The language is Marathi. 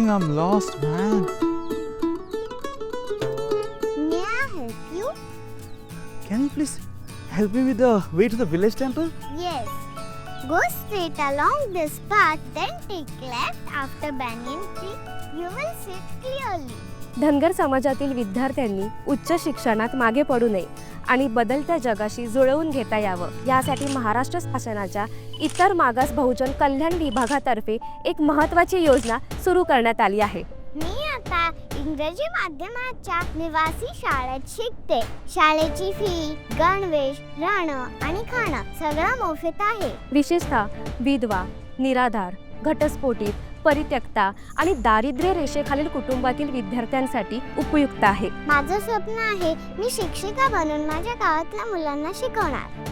think I'm lost, man. May I help you? Can you please help me with the way to the village temple? Yes. Go straight along this path, then take left after banyan tree. You will see it clearly. Dhangar समाजातील विद्यार्थ्यांनी उच्च शिक्षणात मागे पडू नये आणि बदलत्या जगाशी जुळवून घेता यावं यासाठी महाराष्ट्र शासनाच्या इतर मागास बहुजन कल्याण विभागातर्फे एक महत्त्वाची योजना सुरू करण्यात आली आहे. मी आता इंग्रजी माध्यमाच्या निवासी शाळेत शिकते. शाळेची फी, गणवेश, राहणं आणि खाणं सगळं मोफत आहे. विशेषतः विधवा, निराधार, घटस्फोटित, परित्यक्ता आणि दारिद्र्य रेषेखालील कुटुंबातील विद्यार्थ्यांसाठी उपयुक्त आहे. माझं स्वप्न आहे मी शिक्षिका बनून माझ्या गावातल्या मुलांना शिकवणार.